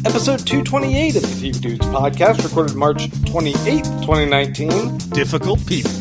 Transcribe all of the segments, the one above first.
Episode 228 of the TV Dudes podcast, recorded March 28th, 2019. Difficult people.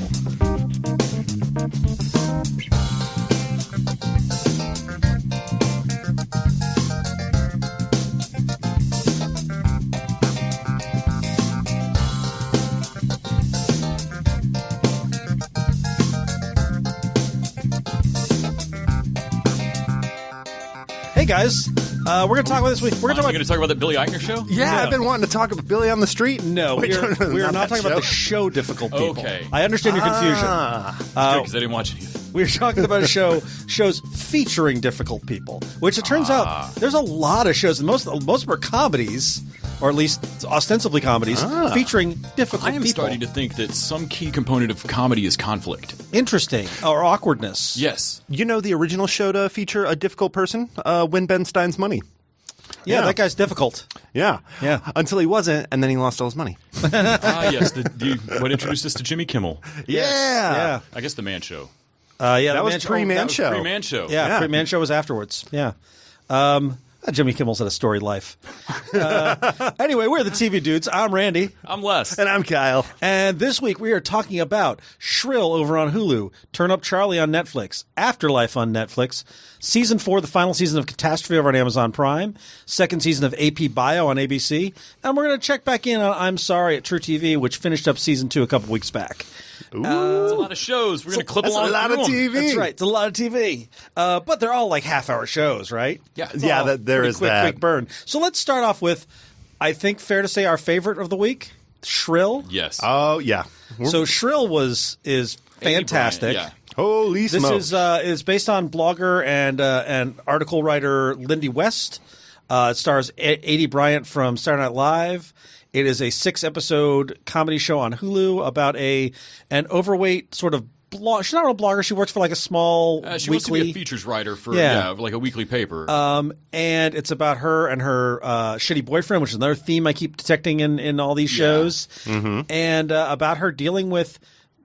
Hey guys, we're going to talk about this week. We're going to talk about the Billy Eichner show? Yeah, I've been wanting to talk about Billy on the Street. No, we are not talking about the show Difficult People. Okay. I understand your confusion. Because I didn't watch it either. We're talking about shows featuring difficult people, which it turns out there's a lot of shows, and most of them are comedies, or at least ostensibly comedies, featuring difficult people. I am starting to think that some key component of comedy is conflict. Interesting. Or awkwardness. Yes. You know the original show to feature a difficult person? Win Ben Stein's Money. Yeah, that guy's difficult. Yeah. Until he wasn't, and then he lost all his money. Yes. What introduced us to Jimmy Kimmel? Yeah. I guess the Man Show. That was pre-Man Show. Pre-Man Show. Yeah, pre-Man Show was afterwards. Yeah. Jimmy Kimmel's had a storied life. Anyway, we're the TV Dudes. I'm Randy. I'm Les. And I'm Kyle. And this week we are talking about Shrill over on Hulu, Turn Up Charlie on Netflix, Afterlife on Netflix, Season 4, the final season of Catastrophe over on Amazon Prime, second season of AP Bio on ABC, and we're going to check back in on I'm Sorry at True TV, which finished up Season 2 a couple weeks back. It's a lot of shows. We're going to clip along. That's a lot of TV. That's right. It's a lot of TV. But they're all like half-hour shows, right? Yeah. There is quick, that. Quick burn. So let's start off with, I think, fair to say, our favorite of the week, Shrill. Yes. Oh, yeah. So Shrill is fantastic. Bryant, Holy smokes. This is based on blogger and article writer Lindy West. It stars A.D. Bryant from Saturday Night Live. It is a 6-episode comedy show on Hulu about an overweight sort of blog. She's not a blogger. She works for like a small she weekly. wants to be a features writer for like a weekly paper. And it's about her and her shitty boyfriend, which is another theme I keep detecting in all these shows. Mm-hmm. And about her dealing with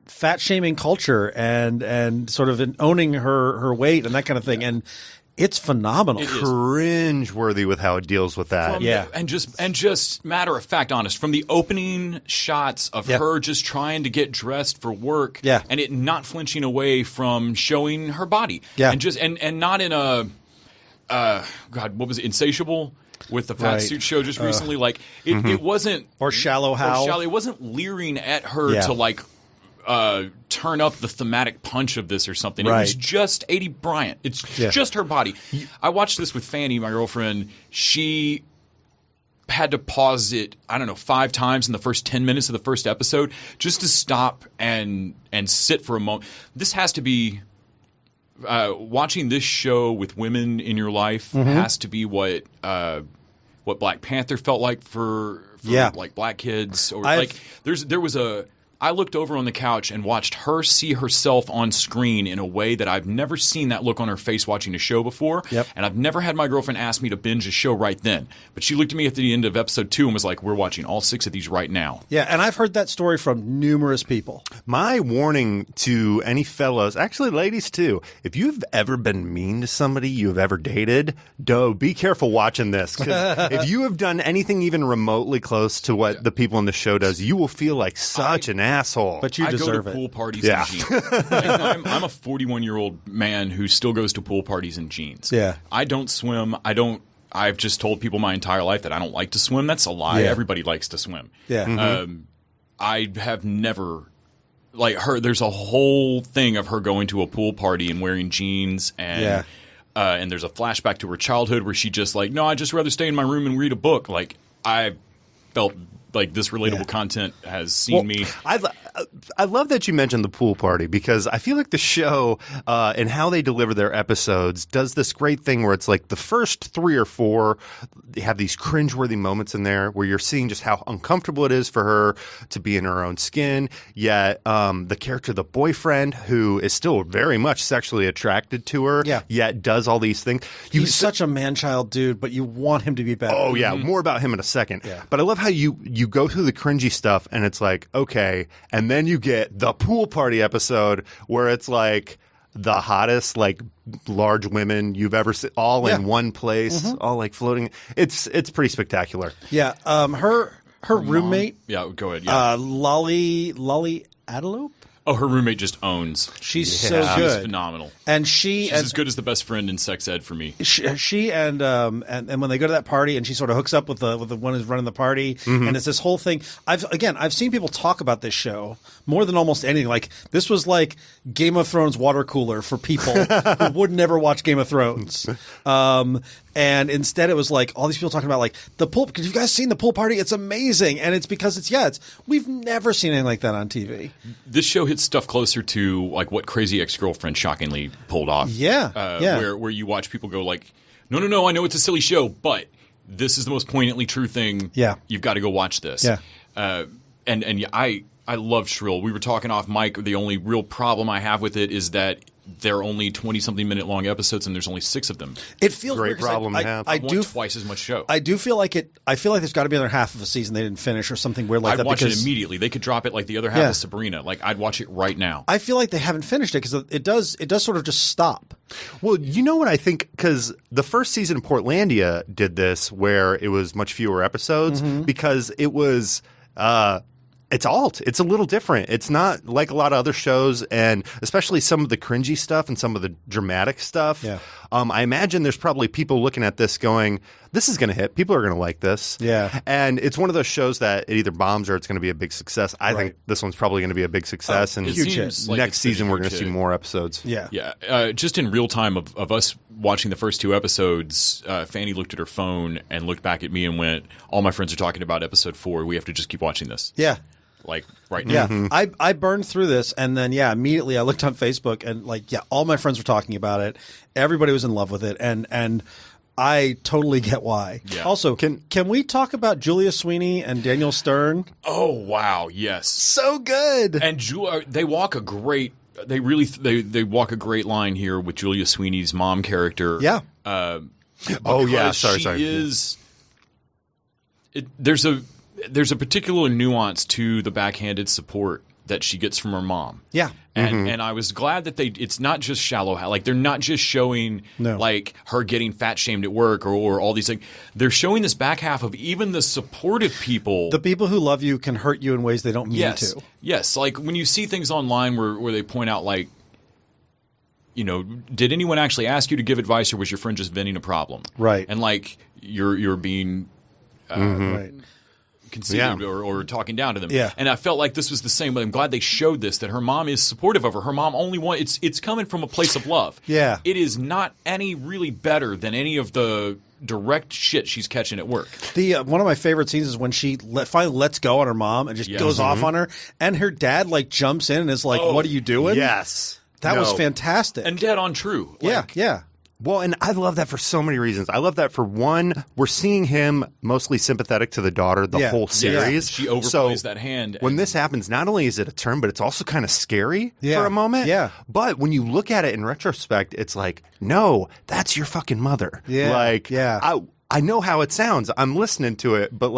fat shaming culture and sort of owning her weight and that kind of thing. And it's phenomenal. It is. Cringe-worthy with how it deals with that. And just matter of fact, honest, from the opening shots of her just trying to get dressed for work, and it not flinching away from showing her body, and not in a God, what was it, Insatiable? With the fat suit show just recently, like it wasn't, or Shallow Hal. It wasn't leering at her to like turn up the thematic punch of this or something. Right. It was just A.D. Bryant. It's just her body. I watched this with Fanny, my girlfriend. She had to pause it, 5 times in the first 10 minutes of the first episode just to stop and sit for a moment. This has to be watching this show with women in your life has to be what Black Panther felt like for like black kids, or I looked over on the couch and watched her see herself on screen in a way that I've never seen that look on her face watching a show before. Yep. And I've never had my girlfriend ask me to binge a show right then. But she looked at me at the end of episode 2 and was like, we're watching all 6 of these right now. Yeah, and I've heard that story from numerous people. My warning to any fellows, actually ladies too, if you've ever been mean to somebody you've ever dated, be careful watching this. Because if you have done anything even remotely close to what the people in the show does, you will feel like such an asshole. But you deserve I go to it. pool parties in jeans. I'm a 41-year-old man who still goes to pool parties in jeans. Yeah. I don't swim. I've just told people my entire life that I don't like to swim. That's a lie. Yeah. Everybody likes to swim. Yeah. Mm-hmm. I have never like her. There's a whole thing of her going to a pool party and wearing jeans and there's a flashback to her childhood where she just like, no, I'd just rather stay in my room and read a book. Like I felt like this relatable content has seen me. I love that you mentioned the pool party because I feel like the show and how they deliver their episodes does this great thing where it's like the first 3 or 4 they have these cringeworthy moments in there where you're seeing just how uncomfortable it is for her to be in her own skin. Yet the character, the boyfriend, who is still very much sexually attracted to her, yet does all these things. He's such a man-child dude, but you want him to be better. Oh, yeah. More about him in a second. Yeah. But I love how you go through the cringy stuff and it's like, okay, and And then you get the pool party episode where it's like the hottest, like, large women you've ever seen, all in one place, all like floating. It's pretty spectacular. Yeah. Her roommate. Yeah, go ahead. Yeah. Lolly Adelope. Oh, her roommate just owns. She's so good. She's phenomenal. And she's as good as the best friend in sex ed for me. She and when they go to that party and she sort of hooks up with the one who's running the party, and it's this whole thing. I've seen people talk about this show more than almost anything. Like, this was like Game of Thrones water cooler for people who would never watch Game of Thrones. And instead it was like all these people talking about like the pool. Have you guys seen the pool party? It's amazing. And it's because we've never seen anything like that on TV. This show hits stuff closer to like what Crazy Ex-Girlfriend shockingly pulled off. Where you watch people go like, no, I know it's a silly show, but this is the most poignantly true thing. Yeah. You've got to go watch this. Yeah. I love Shrill. We were talking off mic. The only real problem I have with it is that they're only 20-something minute long episodes, and there's only 6 of them. It feels great problem to have. I want twice as much show. I do feel like it. I feel like there's got to be another half of a season they didn't finish or something weird like I'd that. Watch it immediately. They could drop it like the other half of Sabrina. Like, I'd watch it right now. I feel like they haven't finished it because it does sort of just stop. Well, you know what I think? Because the first season of Portlandia did this, where it was much fewer episodes because it was. It's alt. It's a little different. It's not like a lot of other shows, and especially some of the cringy stuff and some of the dramatic stuff. Yeah. I imagine there's probably people looking at this going, this is going to hit. People are going to like this. Yeah. And it's one of those shows that it either bombs or it's going to be a big success. I think this one's probably going to be a big success. And huge hit. Like next season, we're going to see more episodes. Yeah. Yeah. Just in real time of us watching the first 2 episodes, Fanny looked at her phone and looked back at me and went, all my friends are talking about episode 4. We have to just keep watching this. Yeah. Like right now. Yeah, I burned through this, and then immediately I looked on Facebook, and all my friends were talking about it. Everybody was in love with it, and I totally get why. Yeah. Also, can we talk about Julia Sweeney and Daniel Stern? Oh wow, yes, so good. And they walk a great. They really they walk a great line here with Julia Sweeney's mom character. Yeah. Sorry. There's a particular nuance to the backhanded support that she gets from her mom. Yeah. And I was glad that it's not just shallow, like they're not just showing like her getting fat shamed at work or all these things. They're showing this back half of even the supportive people. The people who love you can hurt you in ways they don't mean to. Yes. Like when you see things online where they point out like, did anyone actually ask you to give advice or was your friend just venting a problem? Right. And like you're being right. conceited or talking down to them. Yeah. And I felt like this was the same, but I'm glad they showed this, that her mom is supportive of her. Her mom only wants, it's coming from a place of love. Yeah. It is not any really better than any of the direct shit she's catching at work. One of my favorite scenes is when she finally lets go on her mom and just goes off on her, and her dad jumps in and is like, "What are you doing?" Yes. That was fantastic. And dead on true. Yeah. Well, and I love that for so many reasons. I love that for one, we're seeing him mostly sympathetic to the daughter the whole series. She overplays that hand. When this happens, not only is it a turn, but it's also kind of scary for a moment. Yeah. But when you look at it in retrospect, it's like, no, that's your fucking mother. Yeah. I know how it sounds. I'm listening to it, but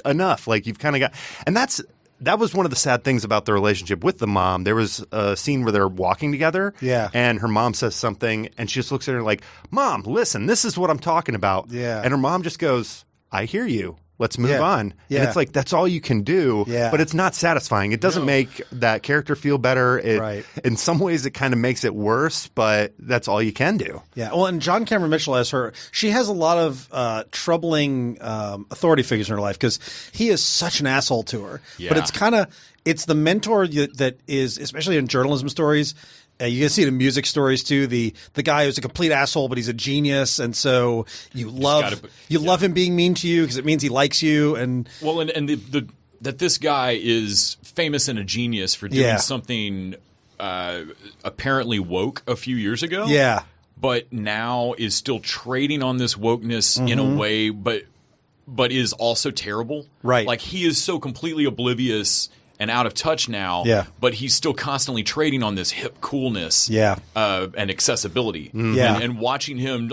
enough. Like you've kind of got, and that was one of the sad things about the relationship with the mom. There was a scene where they're walking together, and her mom says something, and she just looks at her like, "Mom, listen, this is what I'm talking about." Yeah. And her mom just goes, "I hear you. Let's move on." Yeah. And it's like, that's all you can do, but it's not satisfying. It doesn't make that character feel better. In some ways, it kind of makes it worse, but that's all you can do. Yeah. Well, and John Cameron Mitchell as she has a lot of troubling authority figures in her life because he is such an asshole to her. Yeah. But it's the mentor that is, especially in journalism stories. You can see it in music stories too. The guy who's a complete asshole, but he's a genius, and so you love him being mean to you because it means he likes you. And that this guy is famous and a genius for doing something apparently woke a few years ago. Yeah, but now is still trading on this wokeness in a way, but is also terrible. Right, like he is so completely oblivious and out of touch now, but he's still constantly trading on this hip coolness and accessibility. Yeah. And watching him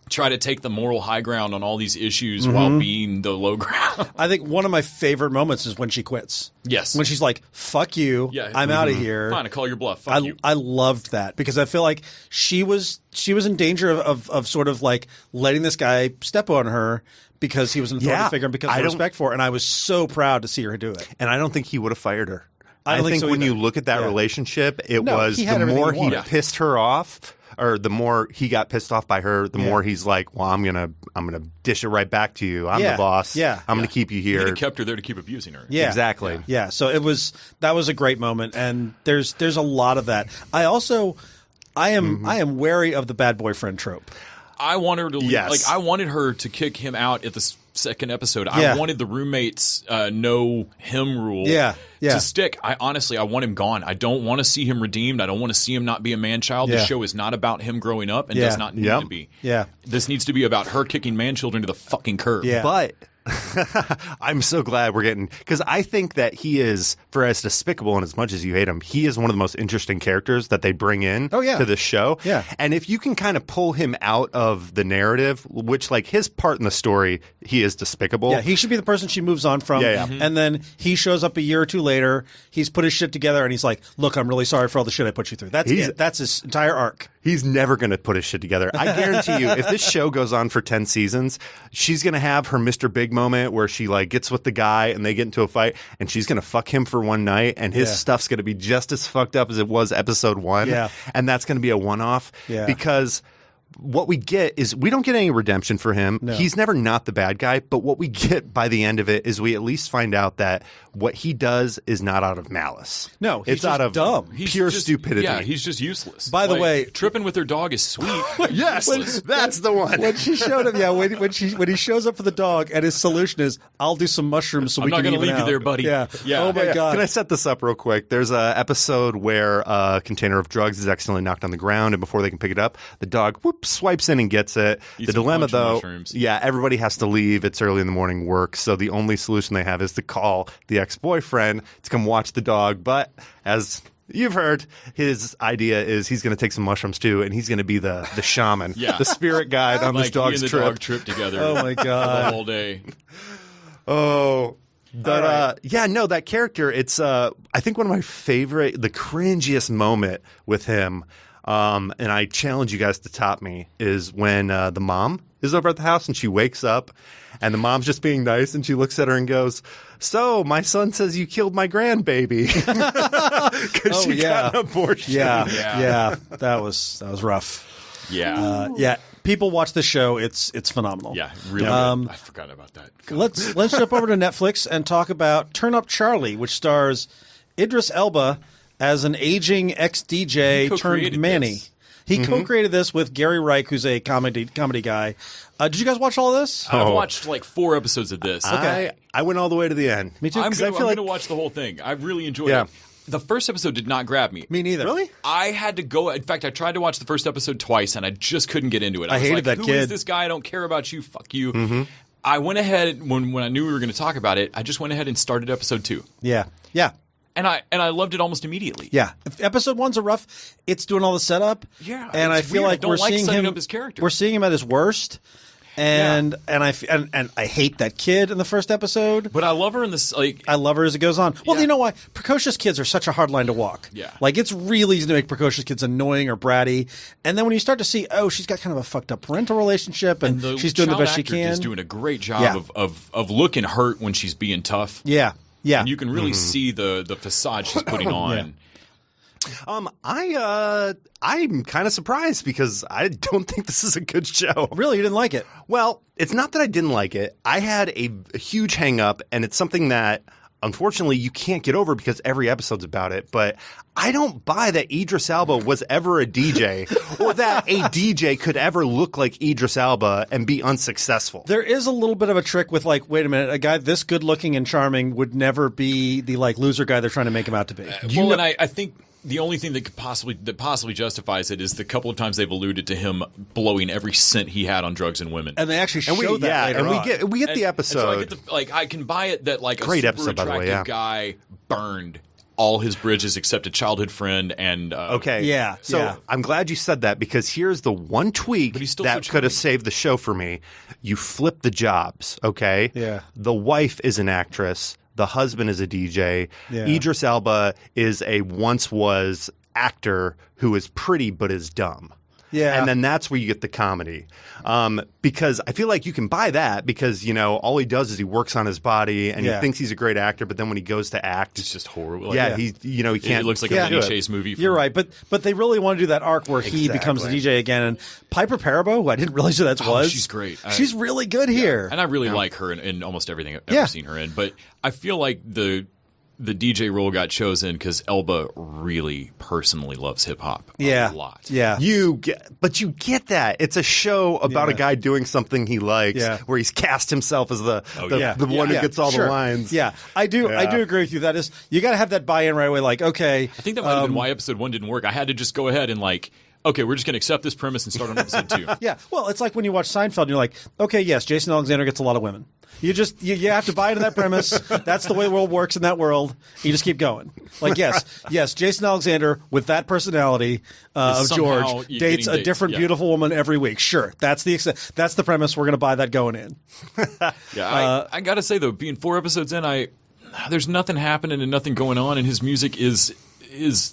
try to take the moral high ground on all these issues while being the low ground. I think one of my favorite moments is when she quits. Yes. When she's like, fuck you, I'm out of here. Fine, I call your bluff. Fuck you. I loved that because I feel like she was in danger of sort of like letting this guy step on her because he was an authority figure and because of respect for her. And I was so proud to see her do it. And I don't think he would have fired her. I think so when either. you look at that relationship, it was he had the more everything he he wanted. pissed her off, or the more he got pissed off by her, the more he's like, "Well, I'm gonna dish it right back to you. I'm the boss. I'm gonna keep you He here." could have kept her there to keep abusing her. Yeah, exactly. Yeah, so that was a great moment, and there's a lot of that. I am wary of the bad boyfriend trope. I want her to leave. Yes. Like I wanted her to kick him out at the second episode. I wanted the roommates no him rule to stick. I want him gone. I don't want to see him redeemed. I don't want to see him not be a man-child. This show is not about him growing up and does not need to be. Yeah. This needs to be about her kicking man-children to the fucking curb. Yeah. But I'm so glad we're getting, because I think that he is, for as despicable and as much as you hate him, he is one of the most interesting characters that they bring in to this show. Yeah. And if you can kind of pull him out of the narrative, which like his part in the story, he is despicable. Yeah, he should be the person she moves on from. And then he shows up a year or two later, he's put his shit together and he's like, look, I'm really sorry for all the shit I put you through. That's it. That's his entire arc. He's never going to put his shit together. I guarantee you, if this show goes on for 10 seasons, she's going to have her Mr. Big moment where she like gets with the guy and they get into a fight and she's going to fuck him for one night and his stuff's going to be just as fucked up as it was episode 1. Yeah. And that's going to be a one-off because what we get is we don't get any redemption for him. No. He's never not the bad guy, but what we get by the end of it is we at least find out that what he does is not out of malice. No, he's it's out of dumb. pure stupidity. Yeah, he's just useless. By the way, tripping with her dog is sweet. Yes, that's the one. When she showed him, when he shows up for the dog, and his solution is, "I'll do some mushrooms so we can I'm not even going to leave out." you there, buddy. Yeah. Yeah. Oh my god. Can I set this up real quick? There's a episode where a container of drugs is accidentally knocked on the ground, and before they can pick it up, the dog swipes in and gets it. Eats The dilemma, a bunch of though, mushrooms. everybody has to leave. It's early in the morning work, so the only solution they have is to call the ex-boyfriend to come watch the dog. But as you've heard, his idea is he's going to take some mushrooms too, and he's going to be the shaman, the spirit guide on this Like dog's he and the trip. dog trip together. Oh my god. The whole day. Oh, but that character, it's I think one of my favorite, the cringiest moment with him, and I challenge you guys to top me, is when the mom is over at the house and she wakes up and the mom's just being nice and she looks at her and goes, "So my son says you killed my grandbaby," because she got an abortion. Yeah. That was rough. Yeah. People watch the show. It's phenomenal. Yeah, really good. I forgot about that. God. Let's jump over to Netflix and talk about Turn Up Charlie, which stars Idris Elba as an aging ex-DJ turned Manny. This. He co-created this with Gary Reich, who's a comedy guy. Did you guys watch all this? I've watched like 4 episodes of this. Okay. I went all the way to the end. Me too. I'm 'cause I feel going like to watch the whole thing. I really enjoyed Yeah. it. The first episode did not grab me. me neither. Really? I had to go. In fact, I tried to watch the first episode twice, and I just couldn't get into it. I was hated like, that Who kid. is this guy? I don't care about you. Fuck you. I went ahead when I knew we were going to talk about it. I just went ahead and started episode 2, Yeah. and I loved it almost immediately. Yeah. If episode 1's a rough. It's doing all the setup. Yeah, and I it's feel weird. like I don't we're like seeing setting him up his character. We're seeing him at his worst. And I hate that kid in the first episode. But I love her in this. Like, I love her as it goes on. Well, Yeah. you know why? Precocious kids are such a hard line to walk. Yeah. Like, it's really easy to make precocious kids annoying or bratty. And then when you start to see, oh, she's got kind of a fucked up parental relationship and she's doing the child best she actor can. Is doing a great job of looking hurt when she's being tough. Yeah. And you can really see the facade she's putting on. I'm kind of surprised because I don't think this is a good show. Really? You didn't like it? Well, it's not that I didn't like it. I had a huge hang up, and it's something that unfortunately you can't get over because every episode's about it. But I don't buy that Idris Elba was ever a DJ or that a DJ could ever look like Idris Elba and be unsuccessful. There is a little bit of a trick with, like, wait a minute, a guy this good looking and charming would never be the, like, loser guy they're trying to make him out to be. And I think the only thing that possibly justifies it is the couple of times they've alluded to him blowing every cent he had on drugs and women. And they actually show that later and on. we get the episode. And so I can buy it that like Great a super episode, by the way, attractive guy burned all his bridges except a childhood friend and Okay. Yeah, So yeah. I'm glad you said that because here's the one tweak But he's still that so could have charming. saved the show for me. You flip the jobs, okay? Yeah. The wife is an actress. The husband is a DJ. Yeah. Idris Elba is a once was actor who is pretty but is dumb. Yeah. And then that's where you get the comedy. Because I feel like you can buy that because, you know, all he does is he works on his body and Yeah. he thinks he's a great actor, but then when he goes to act, it's just horrible. Like, yeah, he can't. it looks like Yeah. a Lenny Chase movie. You're right, but they really want to do that arc where he becomes the Exactly. DJ again. And Piper Parabo, who I didn't realize who that was. She's great. She's really good here. And I really like her in almost everything I've Yeah. ever seen her in. But I feel like the DJ role got chosen because Elba really personally loves hip hop Yeah. a lot. Yeah. You get that. It's a show about a guy doing something he likes, Yeah. where he's cast himself as the Yeah. one who Yeah, gets all sure. the lines. Yeah, I do agree with you. That is, you got to have that buy-in right away. Like, okay, I think that might have been why episode 1 didn't work. I had to just go ahead and okay, we're just going to accept this premise and start on episode 2. yeah. Well, it's like when you watch Seinfeld, and you're like, okay, yes, Jason Alexander gets a lot of women. You just you have to buy into that premise. That's the way the world works in that world. You just keep going. Like, yes, Jason Alexander with that personality of somehow George you're dates getting a different yeah. beautiful woman every week. Sure, that's the premise. We're going to buy that going in. Yeah, I got to say, though, being 4 episodes in, there's nothing happening and nothing going on, and his music is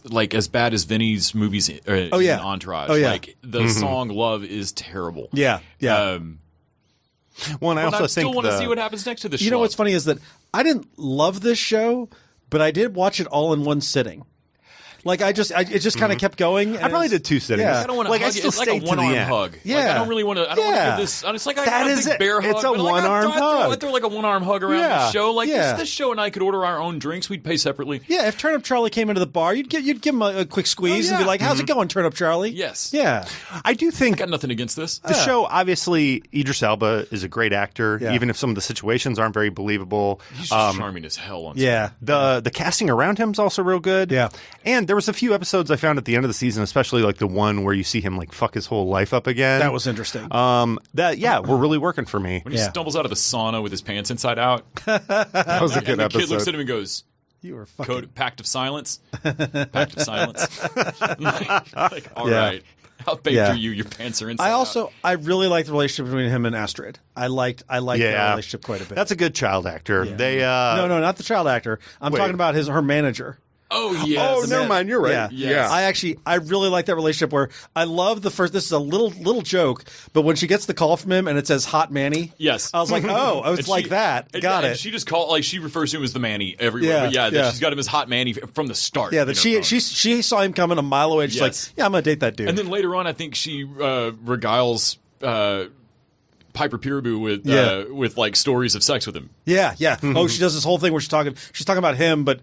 like as bad as Vinny's movies in Entourage. Oh, yeah. Like, the song Love is terrible. Yeah. Well, and I But also I still think want to see what happens next to this show. You know what's funny is that I didn't love this show, but I did watch it all in one sitting. Like it just kind of kept going. I probably did 2 sittings. Yeah. I don't want to Like, I hug still It's like a stayed to the one-arm end. hug. Yeah. Like, I don't really want to. I don't want to give this. It's like I That got a is big it. bear hug. It's a but, like, one-arm I hug. throw like a one-arm hug around Yeah. the show. Like Yeah. this show and I could order our own drinks. We'd pay separately. Yeah, if Turn Up Charlie came into the bar, you'd give him a quick squeeze and be yeah. like, "How's it going, Turn Up Charlie?" Yes. Yeah. I do think Got nothing against this. the show, obviously, Idris Elba is a great actor, Yeah. even if some of the situations aren't very believable. He's just charming as hell on Yeah. The casting around him is also real good. Yeah. And there was a few episodes I found at the end of the season, especially like the one where you see him like fuck his whole life up again. That was interesting. were really working for me. When he Yeah. stumbles out of the sauna with his pants inside out, That was a and good the episode. kid looks at him and goes, You were fucking. Pact of Silence? Pact of Silence. like, all Yeah. right. How baked Yeah. are you? Your pants are inside out. I really liked the relationship between him and Astrid. I liked their relationship quite a bit. That's a good child actor. Yeah. They no, not the child actor. I'm Wait. talking about her manager. Oh, yes. Oh, never mind. You're right. Yeah. Yes. I really like that relationship where I love the first. This is a little joke, but when she gets the call from him and it says "Hot Manny," Yes. I was like, oh, I was And like that. Got and it. She just she refers to him as the Manny everywhere. Yeah, But yeah, yeah. she's got him as Hot Manny from the start. Yeah, in that her phone. she saw him coming a mile away. And she's Yes. like, yeah, I'm gonna date that dude. And then later on, I think she regiles Piper Piraboo with like stories of sex with him. yeah. Oh, she does this whole thing where she's talking about him, but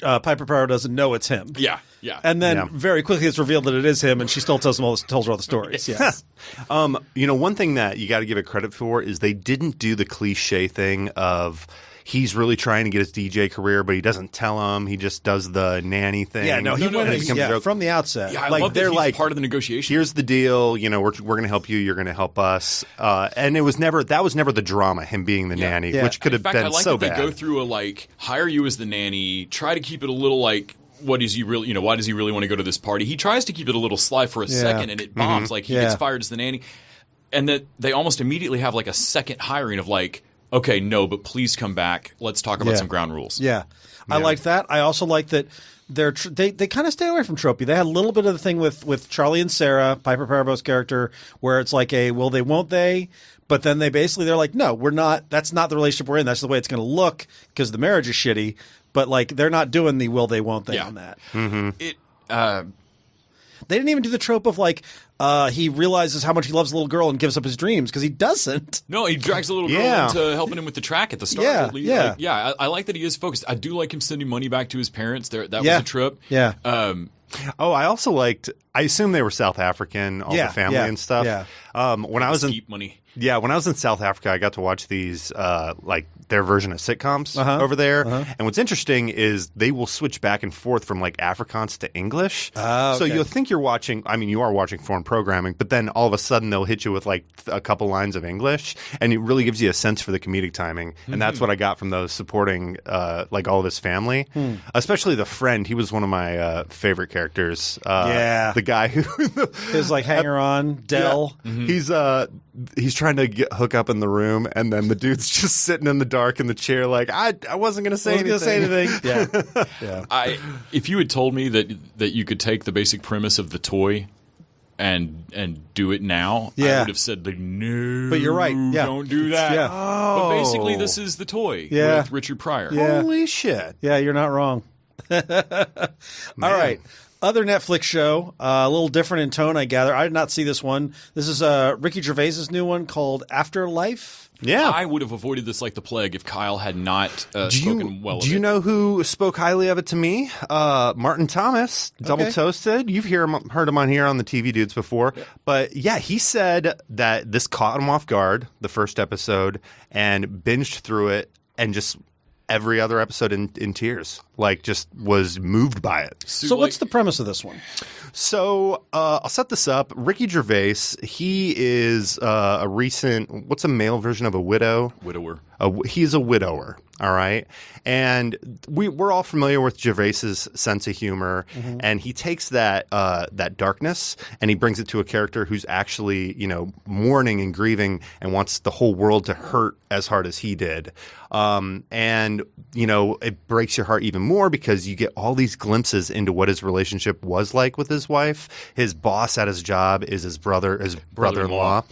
Piper Parro doesn't know it's him. Yeah. And then Yeah. very quickly it's revealed that it is him, and she still tells her all the stories. Yes. one thing that you got to give it credit for is they didn't do the cliche thing of he's really trying to get his DJ career, but he doesn't tell him. He just does the nanny thing. Yeah, no, he No, went no, in- it becomes a joke. from the outset. Yeah, I Like, love that they're he's like, part of the negotiation. Here's the deal. You know, we're going to help you. You're going to help us. And that was never the drama. Him being the nanny, Yeah. which could In have fact, been I like so that bad. they go through a hire you as the nanny, try to keep it a little like. What is he really? Why does he really want to go to this party? He tries to keep it a little sly for a second, and it bombs. Like he gets fired as the nanny, and that they almost immediately have like a second hiring of like, okay, no, but please come back. Let's talk about some ground rules. Yeah. I liked that. I also like that they kind of stay away from tropey. They had a little bit of the thing with Charlie and Sarah, Piper Parabo's character, where it's like a will they, won't they? But then they're like, no, we're not. That's not the relationship we're in. That's the way it's going to look because the marriage is shitty. But like they're not doing the will they, won't they on that. It. They didn't even do the trope of like he realizes how much he loves a little girl and gives up his dreams because he doesn't. No, he drags a little girl Yeah. into helping him with the track at the start. Yeah, at least. yeah. Like, yeah. I like that he is focused. I do like him sending money back to his parents. That was Yeah. a trip. Yeah. I also liked. I assume they were South African, all Yeah, the family yeah, and stuff. yeah. When I was in Keep money. Yeah, when I was in South Africa, I got to watch these like their version of sitcoms over there. And what's interesting is they will switch back and forth from like Afrikaans to English. Okay. So you'll think you're watching. I mean, you are watching foreign programming, but then all of a sudden they'll hit you with like a couple lines of English, and it really gives you a sense for the comedic timing. And that's what I got from those supporting like all of his family, especially the friend. He was one of my favorite characters. The guy who his like hanger on Dell. He's trying to hook up in the room, and then the dude's just sitting in the dark in the chair, like I wasn't going to say anything. Yeah. If you had told me that you could take the basic premise of the toy and do it now, I would have said like, no. But you're right. Yeah. Don't do that. Yeah. But basically, this is the toy with Richard Pryor. Yeah. Holy shit! Yeah, you're not wrong. All right. Other Netflix show, a little different in tone, I gather. I did not see this one. This is Ricky Gervais's new one called Afterlife. Yeah. I would have avoided this like the plague if Kyle had not spoken well of it. Do you know who spoke highly of it to me? Martin Thomas, Double Toasted. You've heard him on here on the TV Dudes before. Yeah. But yeah, he said that this caught him off guard, the first episode, and binged through it and just every other episode in tears. Like, just was moved by it. So what's the premise of this one? So I'll set this up. Ricky Gervais, he is a recent, what's a male version of a widow? Widower. He's a widower, all right? And we're all familiar with Gervais's sense of humor, and he takes that darkness and he brings it to a character who's actually, mourning and grieving and wants the whole world to hurt as hard as he did. And, it breaks your heart even more because you get all these glimpses into what his relationship was like with his wife. His boss at his job is his brother-in-law.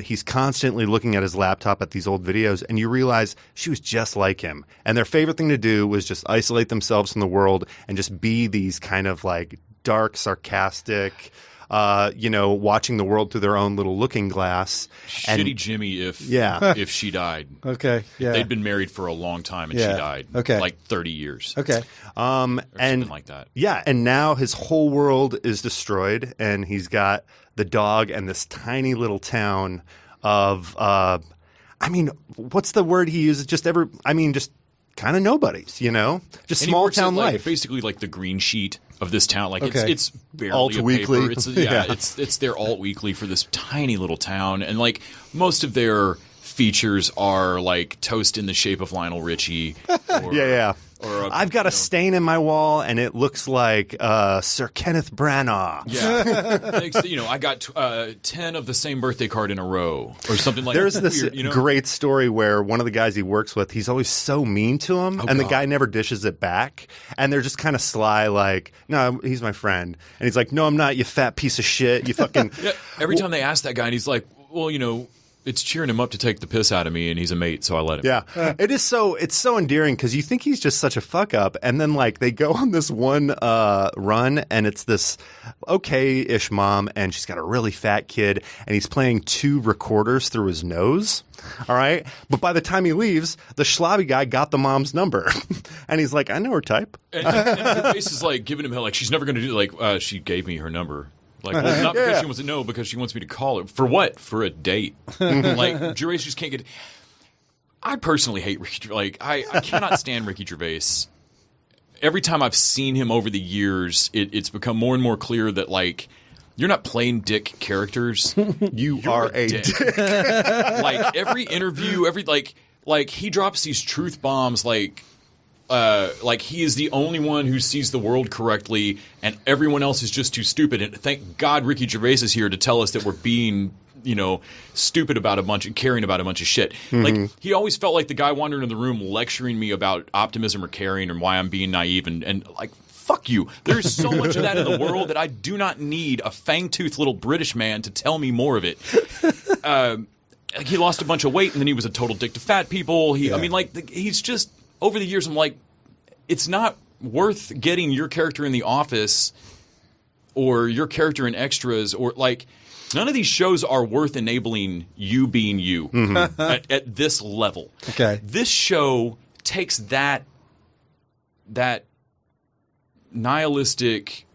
He's constantly looking at his laptop at these old videos, and you realize she was just like him. And their favorite thing to do was just isolate themselves from the world and just be these kind of like dark, sarcastic, watching the world through their own little looking glass. Shitty Jimmy if she died. Okay. Yeah. They'd been married for a long time and she died. Okay. Like 30 years. Okay. Or something like that. Yeah, and now his whole world is destroyed, and he's got the dog and this tiny little town of what's the word he uses? Just kind of nobodies, just small town life. Basically like the green sheet of this town. Like it's barely Alt a Weekly. paper. It's their alt weekly for this tiny little town, and like most of their features are like toast in the shape of Lionel Richie. Or I've got a stain in my wall, and it looks like Sir Kenneth Branagh. Yeah, I got 10 of the same birthday card in a row, or something like that. There's this great story where one of the guys he works with, he's always so mean to him, the guy never dishes it back, and they're just kind of sly, like, no, he's my friend, and he's like, no, I'm not, you fat piece of shit, you fucking. Every time they ask that guy, and he's like, well, it's cheering him up to take the piss out of me, and he's a mate, so I let him. Yeah, it's so endearing because you think he's just such a fuck up, and then like they go on this one run, and it's this okay-ish mom, and she's got a really fat kid, and he's playing 2 recorders through his nose. All right, but by the time he leaves, the schlobby guy got the mom's number, and he's like, I know her type. And her face is like giving him hell, like she's never going to do she gave me her number. Like, well, not because she wants to know, because she wants me to call her. For what? For a date. Like, Gervais just can't get. I personally hate Ricky. Like, I cannot stand Ricky Gervais. Every time I've seen him over the years, it's become more and more clear that like you're not plain dick characters. You're are a dick. Like every interview, like he drops these truth bombs like he is the only one who sees the world correctly, and everyone else is just too stupid. And thank God Ricky Gervais is here to tell us that we're being, stupid about caring about a bunch of shit. Mm-hmm. Like he always felt like the guy wandering in the room lecturing me about optimism or caring and why I'm being naive and like. Fuck you. There's so much of that in the world that I do not need a fang-toothed little British man to tell me more of it. He lost a bunch of weight, and then he was a total dick to fat people. He's just... Over the years, I'm like, it's not worth getting your character in The Office or your character in Extras or like none of these shows are worth enabling you being you at this level. Okay, this show takes that nihilistic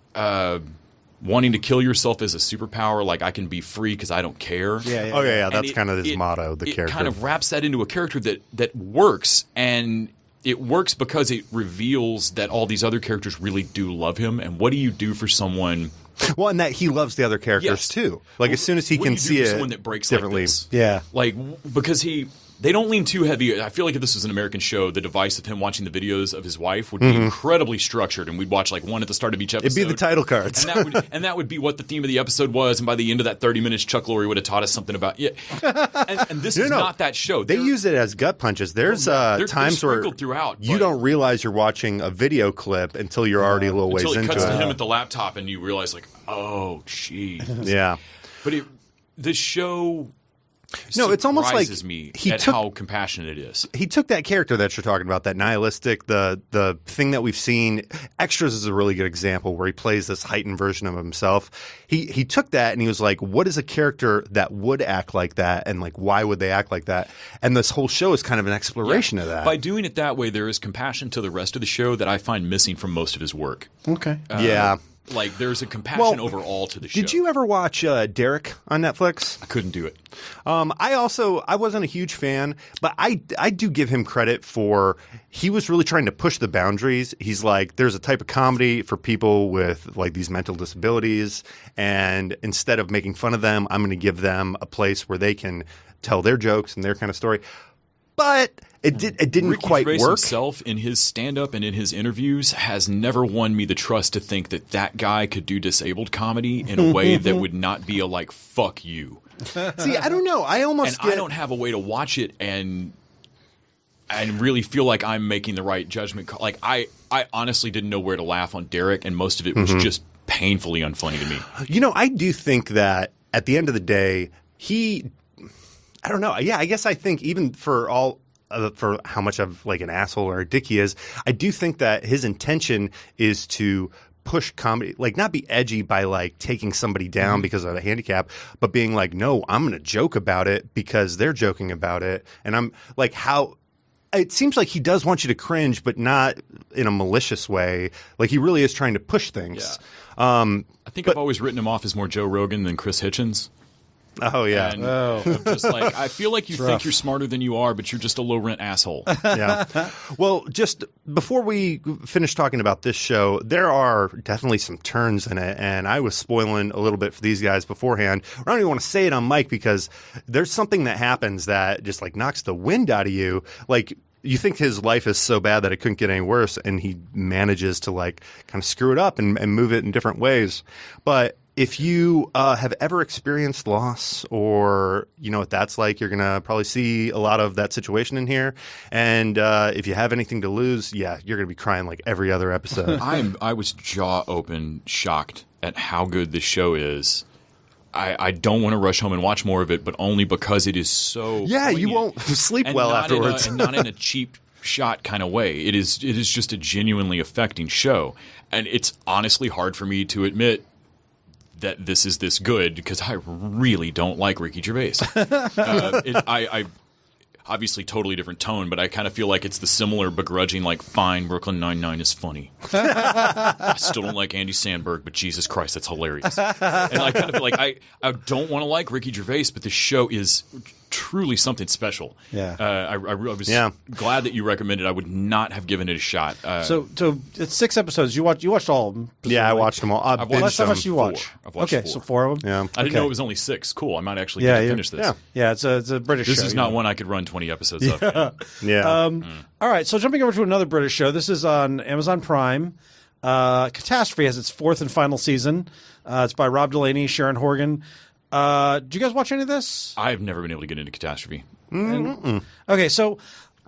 wanting to kill yourself as a superpower, like I can be free because I don't care. Yeah. That's kind of his motto. The character kind of wraps that into a character that works, and it works because it reveals that all these other characters really do love him. And what do you do for someone? Well, and that he loves the other characters too. Like as soon as he can see it someone that breaks differently, like because they don't lean too heavy. I feel like if this was an American show, the device of him watching the videos of his wife would be incredibly structed, and we'd watch like one at the start of each episode. It'd be the title cards. And that would be what the theme of the episode was, and by the end of that 30 minutes, Chuck Lorre would have taught us something about and this is not that show. They use it as gut punches. There's times where you don't realize you're watching a video clip until you're already a little ways into it. Until it cuts to him at the laptop, and you realize like, oh, jeez. Yeah. But the show... No, it's almost like me at how compassionate it is. He took that character that you're talking about, that nihilistic, the thing that we've seen. Extras is a really good example where he plays this heightened version of himself. He took that and he was like, what is a character that would act like that, and like why would they act like that? And this whole show is kind of an exploration of that. By doing it that way, there is compassion to the rest of the show that I find missing from most of his work. Okay. Like there's a compassion overall to the show. Did you ever watch Derek on Netflix? I couldn't do it. I wasn't a huge fan, but I do give him credit for he was really trying to push the boundaries. He's like, there's a type of comedy for people with like these mental disabilities, and instead of making fun of them, I'm going to give them a place where they can tell their jokes and their kind of story. But it didn't Ricky quite Gervais work. Himself in his stand-up and in his interviews has never won me the trust to think that guy could do disabled comedy in a way that would not be a like fuck you. See, I don't know. I don't have a way to watch it and really feel like I'm making the right judgment. Like I honestly didn't know where to laugh on Derek, and most of it was just painfully unfunny to me. You know, I do think that at the end of the day, I don't know. Yeah, I guess I think even for how much of like an asshole or a dick he is, I do think that his intention is to push comedy, like not be edgy by like taking somebody down because of a handicap, but being like, no, I'm going to joke about it because they're joking about it. And I'm like, it seems like he does want you to cringe, but not in a malicious way. Like he really is trying to push things. Yeah. I think I've always written him off as more Joe Rogan than Chris Hitchens. Oh, yeah. And I'm just like, I feel like you think you're smarter than you are, but you're just a low-rent asshole. Yeah. Well, just before we finish talking about this show, there are definitely some turns in it, and I was spoiling a little bit for these guys beforehand. I don't even want to say it on mic because there's something that happens that just like knocks the wind out of you. Like, you think his life is so bad that it couldn't get any worse, and he manages to like kind of screw it up and move it in different ways. But if you have ever experienced loss, or you know what that's like, you're going to probably see a lot of that situation in here. And if you have anything to lose, yeah, you're going to be crying like every other episode. I was jaw open, shocked at how good this show is. I don't want to rush home and watch more of it, but only because it is so poignant. You won't sleep well afterwards. And not in a cheap shot kind of way. It is just a genuinely affecting show. And it's honestly hard for me to admit that this is this good because I really don't like Ricky Gervais. I obviously totally different tone, but I kind of feel like it's the similar begrudging, like, fine, Brooklyn Nine-Nine is funny. I still don't like Andy Samberg, but Jesus Christ, that's hilarious. And I kind of feel like I don't want to like Ricky Gervais, but this show is truly something special. Yeah. I was glad that you recommended. I would not have given it a shot. So it's 6 episodes. You watched all of them? Yeah, I watched them all. I've watched how much you watch? I've watched 4. So 4 of them? Yeah. I didn't know it was only 6. Cool. I might actually get to finish this. Yeah, it's a British show. This is not one I could run 20 episodes of. Yeah. All right, so jumping over to another British show. This is on Amazon Prime. Catastrophe has its 4th and final season. It's by Rob Delaney, Sharon Horgan. Did you guys watch any of this? I've never been able to get into Catastrophe. Okay, so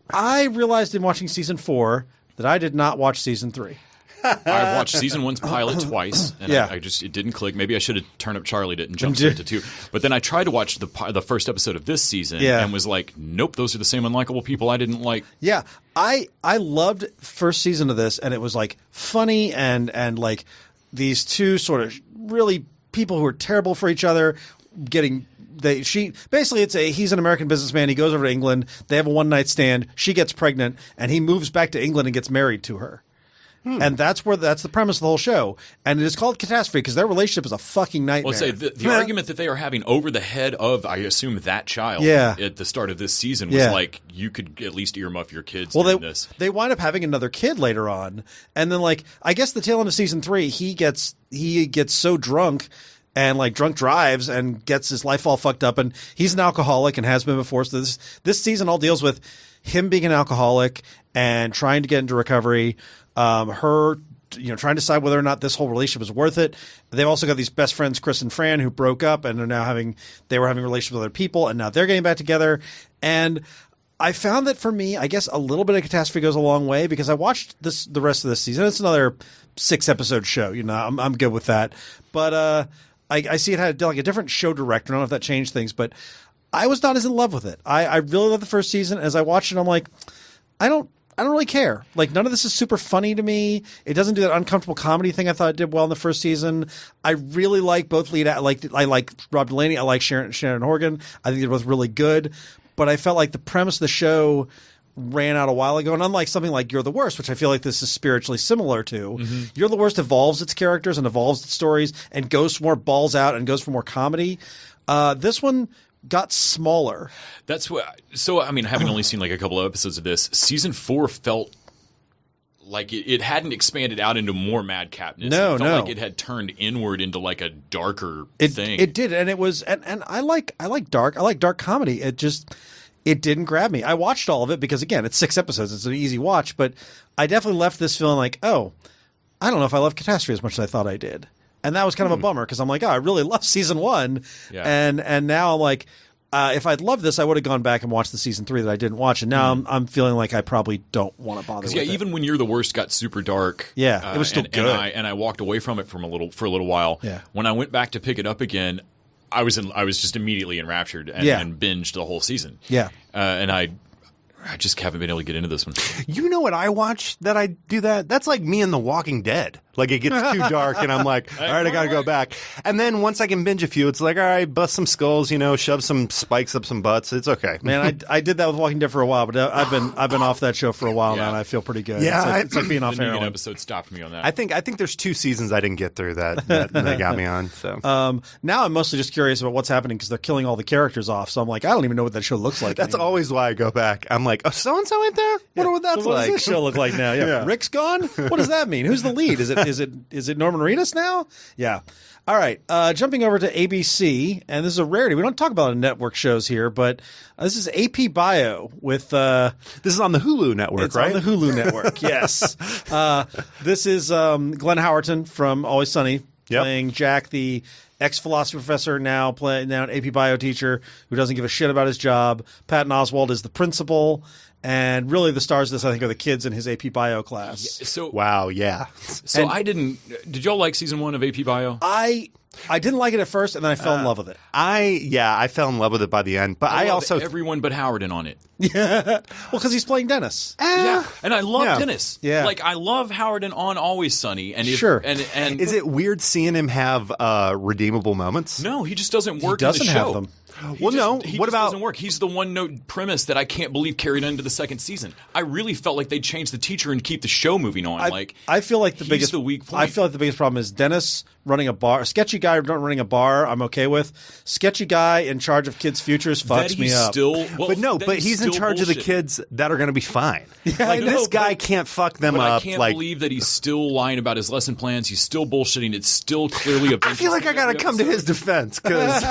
I realized in watching season 4 that I did not watch season 3. I've watched season 1's pilot twice, and it didn't click. Maybe I should have turned up Charlie'd it and jumped straight to 2. But then I tried to watch the first episode of this season and was like, nope, those are the same unlikable people I didn't like. Yeah, I loved first season of this, and it was like funny and like these two sort of really people who are terrible for each other getting. He's an American businessman. He goes over to England. They have a one-night stand. She gets pregnant, and he moves back to England and gets married to her. And that's the premise of the whole show. And it is called Catastrophe because their relationship is a fucking nightmare. Well, say the argument that they are having over the head of, I assume, that child at the start of this season was like, you could at least earmuff your kids doing this. They wind up having another kid later on. And then, like, I guess the tail end of season 3, he gets so drunk and like drunk drives and gets his life all fucked up. And he's an alcoholic and has been before. So this season all deals with him being an alcoholic and trying to get into recovery. Her, trying to decide whether or not this whole relationship is worth it. They've also got these best friends, Chris and Fran, who broke up and are now they were having relationships with other people, and now they're getting back together. And I found that for me, I guess a little bit of Catastrophe goes a long way because I watched the rest of this season. It's another 6-episode show. I'm good with that. But I see it had like a different show director. I don't know if that changed things, but I was not as in love with it. I really loved the first season. As I watched it, I'm like, I don't really care. Like, none of this is super funny to me. It doesn't do that uncomfortable comedy thing I thought it did well in the first season. I really like both lead. I like Rob Delaney. I like Sharon Horgan. I think they're both really good. But I felt like the premise of the show ran out a while ago. And unlike something like You're the Worst, which I feel like this is spiritually similar to, You're the Worst evolves its characters and evolves its stories and goes for more balls out and goes for more comedy. This one got smaller. That's what. So, I mean, having only seen like a couple of episodes of this, season 4 felt like it hadn't expanded out into more madcapness. No, it felt like it had turned inward into like a darker thing. It did, and it was, and I like dark comedy. It didn't grab me. I watched all of it because, again, it's 6 episodes. It's an easy watch, but I definitely left this feeling like, oh, I don't know if I love Catastrophe as much as I thought I did. And that was kind of a bummer because I'm like, oh, I really love season 1. Yeah. And now I'm like, if I'd loved this, I would have gone back and watched the season 3 that I didn't watch. And now I'm feeling like I probably don't want to bother with it. Even when You're the Worst got super dark. Yeah, it was still good. And I walked away from it for a little while. Yeah. When I went back to pick it up again, I was just immediately enraptured and binged the whole season. Yeah. And I just haven't been able to get into this one. You know what I watch that I do that? That's like me and The Walking Dead. Like, it gets too dark, and I'm like, all right, I got to go back. And then once I can binge a few, it's like, all right, bust some skulls, shove some spikes up some butts. It's okay. Man, I did that with Walking Dead for a while, but I've been off that show for a while now, and I feel pretty good. Yeah, it's like being off the heroin. Negan episode stopped me on that. I think there's 2 seasons I didn't get through that they got me on. So now I'm mostly just curious about what's happening because they're killing all the characters off. So I'm like, I don't even know what that show looks like. That's anymore. always why I go back. I'm like, oh, so and so ain't there? Wonder what that's so what like. What does this show look like now? Yeah. Rick's gone. What does that mean? Who's the lead? Is it Norman Reedus now? Yeah. All right. Jumping over to ABC, and this is a rarity. We don't talk about network shows here, but this is AP Bio with. This is on the Hulu network, it's right? On the Hulu network. Yes. This is Glenn Howerton from Always Sunny playing Jack, the ex-philosophy professor, now an AP Bio teacher who doesn't give a shit about his job. Patton Oswalt is the principal. And really, the stars of this, I think, are the kids in his AP Bio class. Yeah, so wow, yeah. So did y'all like season 1 of AP Bio? I didn't like it at first, and then I fell in love with it. I fell in love with it by the end. But I also everyone but Howard in on it. Yeah, well, because he's playing Dennis. Yeah, and I love Dennis. Yeah, like I love Howard on Always Sunny. And sure. And is it weird seeing him have redeemable moments? No, he just doesn't work. He doesn't in the show. have them. He doesn't work. He's the one note premise that I can't believe carried into the second season. I really felt like they'd change the teacher and keep the show moving on. I feel like the weak point. I feel like the biggest problem is Dennis running a bar. Sketchy guy running a bar, I'm okay with. Sketchy guy in charge of kids' futures fucks me up. But he's in charge of the kids that are going to be fine. Yeah, this guy can't fuck them up. I can't believe that he's still lying about his lesson plans. He's still bullshitting. It's still clearly a. I feel like I got to come to his defense because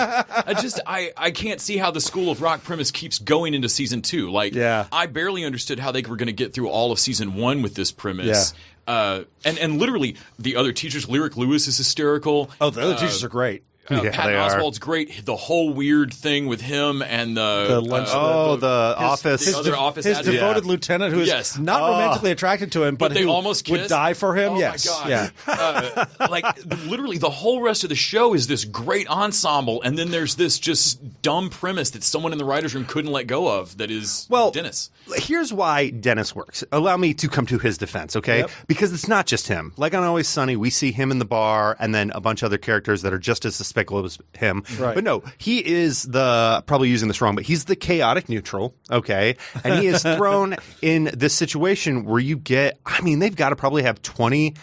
I can't see how the School of Rock premise keeps going into season 2. I barely understood how they were going to get through all of season 1 with this premise. Yeah. And literally, the other teachers, Lyric Lewis is hysterical. Oh, the other teachers are great. Patton Oswalt's great. The whole weird thing with him and the office. The other office. His devoted lieutenant, who is not romantically attracted to him, but they who almost would die for him. Oh yes. My God. Yeah. Literally, the whole rest of the show is this great ensemble, and then there's this just dumb premise that someone in the writers' room couldn't let go of. That is Dennis. Here's why Dennis works. Allow me to come to his defense, okay? Yep. Because it's not just him. Like on Always Sunny, we see him in the bar, and then a bunch of other characters that are just as despicable it was him. Right. But no, he is probably using this wrong, but he's the chaotic neutral, okay? And he is thrown in this situation where they've got to probably have 20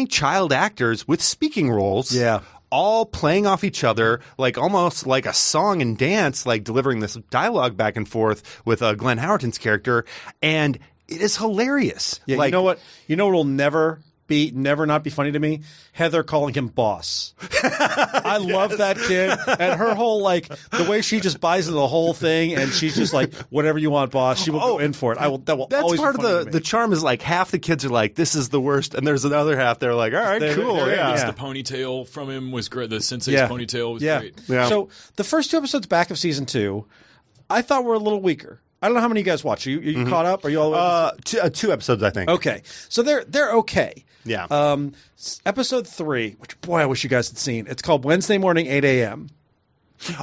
child actors with speaking roles. Yeah. All playing off each other, like almost like a song and dance, like delivering this dialogue back and forth with Glenn Howerton's character. And it is hilarious. Yeah, you know what? You know what will never not be funny to me? Heather calling him boss. I love that kid. And her whole, like, the way she just buys into the whole thing and she's just like, whatever you want, boss. She will go in for it. That's always part be funny of the charm is like half the kids are like, this is the worst. And there's another half they're like, all right, cool. The ponytail from him was great. The sensei's ponytail was great. Yeah. So the first 2 episodes back of season 2, I thought were a little weaker. I don't know how many of you guys watch. Are you caught up? Are you all the way? 2 episodes, I think. Okay. So they're okay. Yeah. Episode 3, which, boy, I wish you guys had seen. It's called Wednesday Morning, 8 a.m.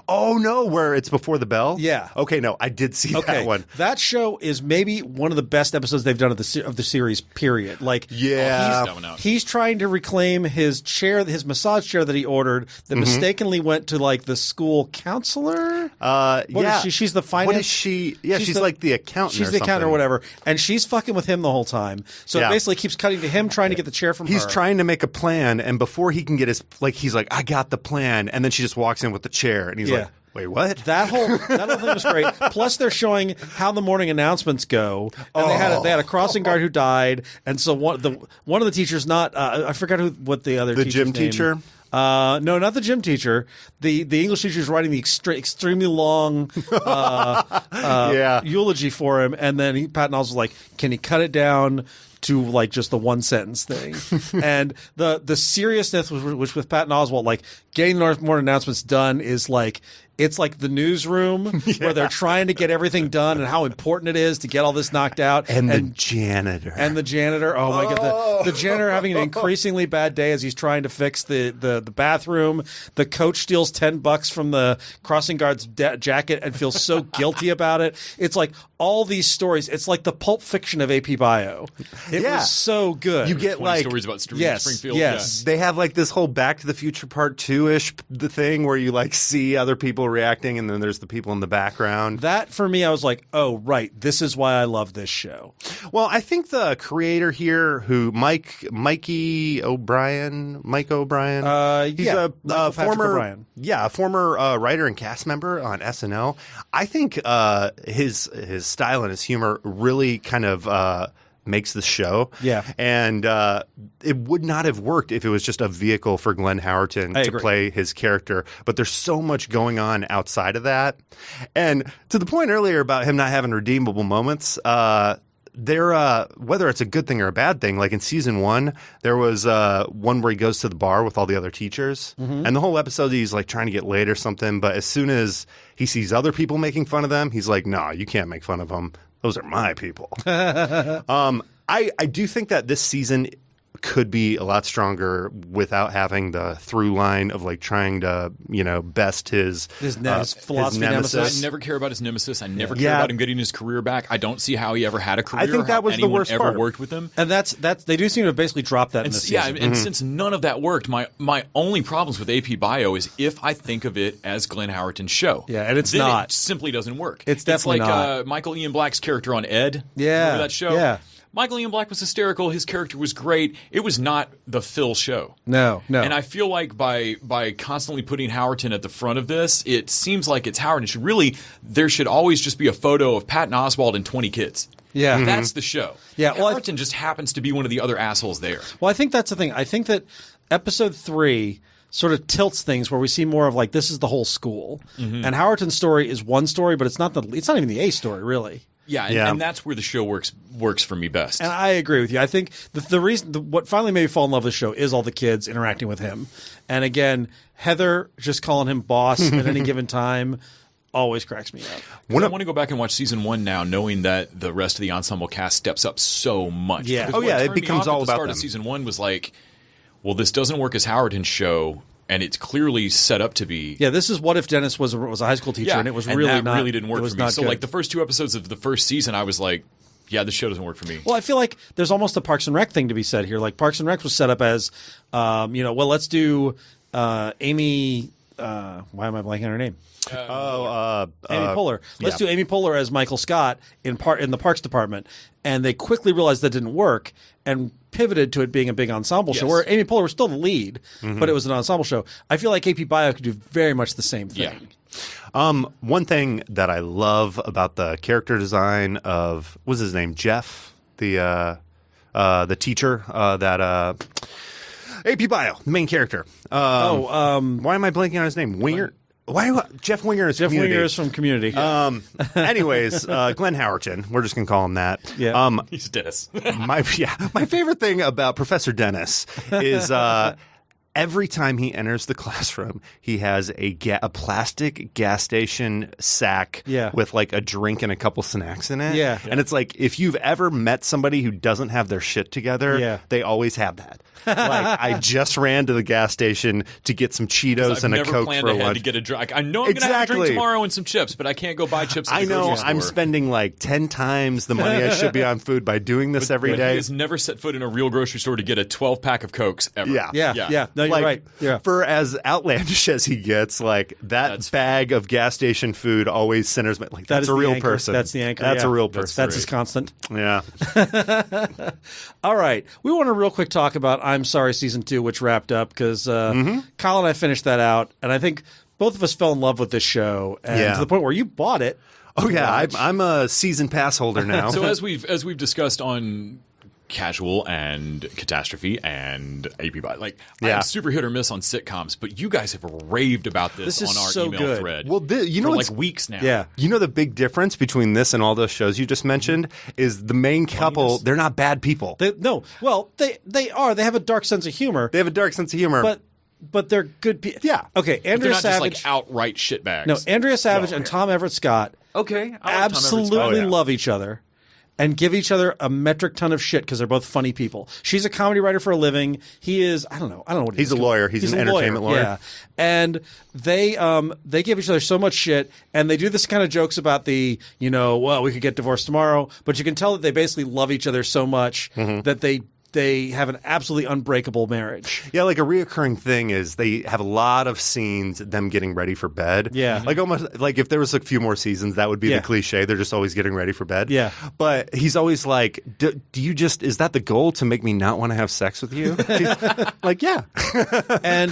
Oh, no, where it's before the bell? Yeah. Okay, no, I did see that one. That show is maybe one of the best episodes they've done of the series, period. Like, he's trying to reclaim his chair, his massage chair that he ordered that mistakenly went to, like, the school counselor? What is she? She's the finance... What is she? Yeah, she's like the accountant She's the accountant or whatever. And she's fucking with him the whole time. So it basically keeps cutting to him trying to get the chair from her. He's trying to make a plan, and before he can get his... Like, he's like, I got the plan. And then she just walks in with the chair. And he's like, wait, what? That whole thing was great. Plus, they're showing how the morning announcements go. And they had a crossing guard who died, and so one of the teachers, I forgot what the other the gym teacher. No, not the gym teacher. The English teacher is writing the extremely long eulogy for him, and then Patton Oswalt was like, "Can he cut it down to like just the one sentence thing?" And the seriousness which with Patton Oswalt, like getting the morning announcements done is like. It's like the newsroom where they're trying to get everything done and how important it is to get all this knocked out. And the janitor. Oh, my God. The janitor having an increasingly bad day as he's trying to fix the bathroom. The coach steals $10 from the crossing guard's jacket and feels so guilty about it. It's like all these stories. It's like the Pulp Fiction of AP Bio. It was so good. You get like stories about Springfield. Yes. They have like this whole Back to the Future Part 2-ish the thing where you like see other people reacting and then there's the people in the background. That for me, I was like, oh, right. This is why I love this show. Well, I think the creator here Mike O'Brien, he's a former writer and cast member on SNL. I think his style and his humor really kind of makes the show. Yeah. And it would not have worked if it was just a vehicle for Glenn Howerton to play his character. But there's so much going on outside of that. And to the point earlier about him not having redeemable moments, whether it's a good thing or a bad thing, like in season 1, there was one where he goes to the bar with all the other teachers. Mm-hmm. And the whole episode he's like trying to get laid or something. But as soon as he sees other people making fun of them, he's like, no, you can't make fun of them. Those are my people. I do think that this season could be a lot stronger without having the through line of like trying to, best his philosophy nemesis. I never care about his nemesis. I never care about him getting his career back. I don't see how he ever had a career. I think that was the worst ever part. Worked with him. And that's they do seem to have basically dropped that in the season. And since none of that worked, my only problems with AP Bio is if I think of it as Glenn Howerton's show. Yeah, and it's then not. It simply doesn't work. It's definitely like not. Michael Ian Black's character on Ed. Yeah. Remember that show? Yeah. Michael Ian Black was hysterical. His character was great. It was not the Phil show. No. And I feel like by constantly putting Howerton at the front of this, it seems like it's Howerton. There should always just be a photo of Patton Oswalt and 20 kids. Yeah. That's the show. Yeah. Well, Howerton just happens to be one of the other assholes there. Well, I think that's the thing. I think that episode 3 sort of tilts things where we see more of like this is the whole school. Mm-hmm. And Howerton's story is one story, but it's not even the A story, really. Yeah, and that's where the show works for me best. And I agree with you. I think the reason what finally made me fall in love with the show is all the kids interacting with him. And again, Heather just calling him boss at any given time always cracks me up. I want to go back and watch season 1 now, knowing that the rest of the ensemble cast steps up so much. Yeah. It becomes all about them. The start of season 1 was like, well, this doesn't work as Howerton's show. And it's clearly set up to be. Yeah, this is what if Dennis was a high school teacher, and it was really that not. Really didn't work for me. So, good. like the first 2 episodes of the first season, I was like, "Yeah, this show doesn't work for me." Well, I feel like there's almost a Parks and Rec thing to be said here. Like Parks and Rec was set up as, let's do Amy. Why am I blanking on her name? Amy Poehler. Let's do Amy Poehler as Michael Scott in the Parks Department, and they quickly realized that didn't work and pivoted to it being a big ensemble show. Where Amy Poehler was still the lead, but it was an ensemble show. I feel like AP Bio could do very much the same thing. Yeah. One thing that I love about the character design of what's his name, Jeff, the teacher that AP Bio, the main character. Why am I blanking on his name? Winger. Jeff Winger is Community. Winger is from Community. Anyways, Glenn Howerton. We're just gonna call him that. Yeah. He's Dennis. My favorite thing about Professor Dennis is every time he enters the classroom, he has a plastic gas station sack with like a drink and a couple snacks in it. Yeah. And it's like if you've ever met somebody who doesn't have their shit together, they always have that. Like I just ran to the gas station to get some Cheetos and a Coke for lunch. To get a drink. I know I'm going to have a drink tomorrow and some chips, but I can't go buy chips at the grocery store. I'm spending like 10 times the money I should be on food by doing this every day. He has never set foot in a real grocery store to get a 12-pack of Cokes ever. Yeah. No, you're like, right. Yeah. For as outlandish as he gets, like that's bag of gas station food always centers me. Like that's a real person. That's the anchor. That's a real person. That's his constant. Yeah. All right. We want to real quick talk about I'm Sorry Season 2, which wrapped up because Colin and I finished that out, and I think both of us fell in love with this show, and to the point where you bought it. Oh yeah, I'm a season pass holder now. So as we've discussed on Casual and Catastrophe and AP Bio, like I'm super hit or miss on sitcoms, but you guys have raved about this on our email thread. Well, you know, for like weeks now. Yeah, you know the big difference between this and all those shows you just mentioned is the main couple. They're not bad people. They are. They have a dark sense of humor. They have a dark sense of humor, but they're good people. Yeah. Okay. Andrea not Savage, just like outright shitbags. No, Andrea Savage and Tom Everett Scott. Okay, absolutely love each other. And give each other a metric ton of shit because they're both funny people. She's a comedy writer for a living. He is, I don't know what he is. He's a lawyer. He's an entertainment lawyer. Yeah. And they give each other so much shit, and they do this kind of jokes about we could get divorced tomorrow, but you can tell that they basically love each other so much that they have an absolutely unbreakable marriage. Yeah, like a reoccurring thing is they have a lot of scenes them getting ready for bed. Yeah. Like almost like if there was a few more seasons, that would be the cliche. They're just always getting ready for bed. Yeah. But he's always like, is that the goal to make me not want to have sex with you? Like, yeah. And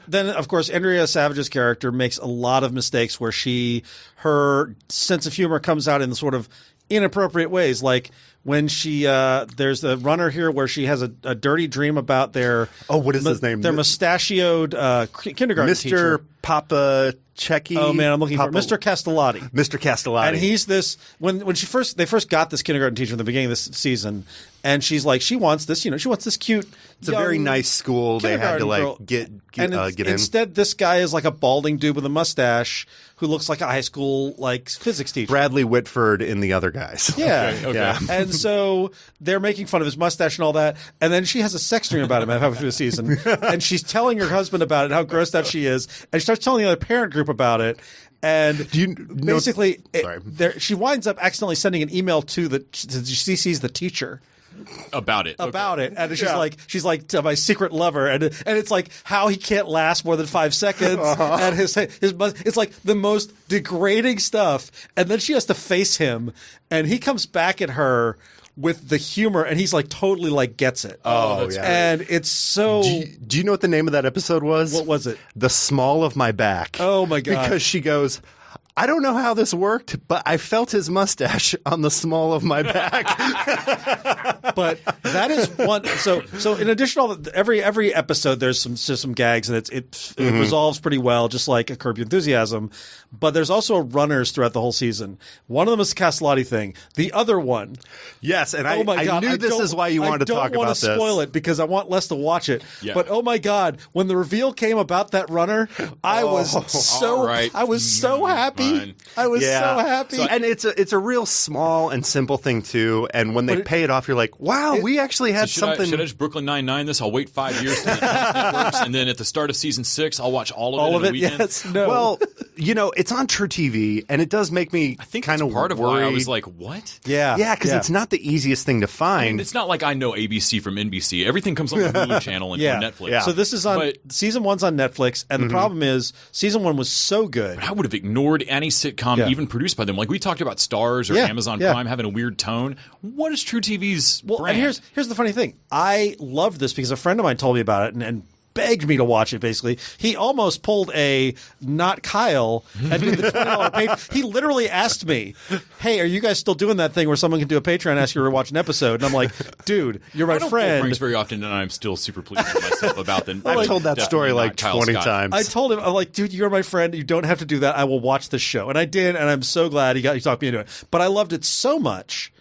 then of course Andrea Savage's character makes a lot of mistakes where her sense of humor comes out in sort of inappropriate ways, like when there's a runner here where she has a dirty dream about what is his name? Their mustachioed kindergarten teacher. Mr. Papacecki. Oh man, I'm looking for Mr. Castellati. Mr. Castellati. And he's this when they first got this kindergarten teacher in the beginning of this season, and she's like, she wants this cute. It's a very nice school. They had to get in. Instead, this guy is like a balding dude with a mustache who looks like a high school physics teacher. Bradley Whitford in The Other Guys. Yeah. Okay. Yeah. And so they're making fun of his mustache and all that. And then she has a sex dream about him halfway through the season. And she's telling her husband about it, how grossed out she is. And she starts telling the other parent group about it. And she winds up accidentally sending an email to CC's the teacher. About it, and she's like my secret lover, and it's like how he can't last more than 5 seconds, and his it's like the most degrading stuff, and then she has to face him, and he comes back at her with the humor, and he's like totally like gets it. Oh yeah, and it's so. Do you know what the name of that episode was? What was it? The Small of My Back. Oh my god! Because she goes, I don't know how this worked, but I felt his mustache on the small of my back. But that is one. So in addition to all every episode, there's some gags, and it resolves pretty well, just like a Curb Your Enthusiasm. But there's also runners throughout the whole season. One of them is the Castellati thing. The other one, yes, and I knew this is why you wanted to talk about this. I don't want to spoil it because I want Les to watch it. Yeah. But oh my god, when the reveal came about that runner, I was so happy. I was so happy. And it's a real small and simple thing too. And when they pay it off, you're like, wow, we actually had something. Should I just Brooklyn Nine-Nine this? I'll wait 5 years till it works, and then at the start of season 6, I'll watch all of it in a weekend. Yes, no. Well, it's on True TV, and it does make me I think kind that's of part of worried. why I was like, what? Yeah. Yeah, because it's not the easiest thing to find. I mean, it's not like I know ABC from NBC. Everything comes on the Hulu channel and Netflix. Yeah. So this is on season 1's on Netflix, and the problem is season 1 was so good. I would have ignored any sitcom even produced by them. Like we talked about Starz or Amazon Prime having a weird tone. What is True TV's brand? And here's the funny thing. I loved this because a friend of mine told me about it and begged me to watch it, basically. He almost pulled a not Kyle and did the $20 Patreon. He literally asked me, hey, are you guys still doing that thing where someone can do a Patreon and ask you to watch an episode? And I'm like, dude, you're my I don't friend. pull pranks very often, and I'm still super pleased with myself about them. I've told that story like 20 times. I told him, I'm like, dude, you're my friend. You don't have to do that. I will watch this show. And I did, and I'm so glad he talked me into it. But I loved it so much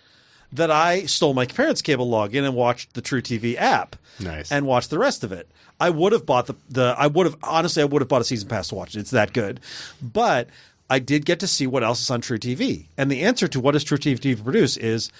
that I stole my parents' cable login and watched the True TV app. Nice. And watched the rest of it. I would have bought I would have bought a season pass to watch it. It's that good. But I did get to see what else is on True TV. And the answer to what does True TV produce is,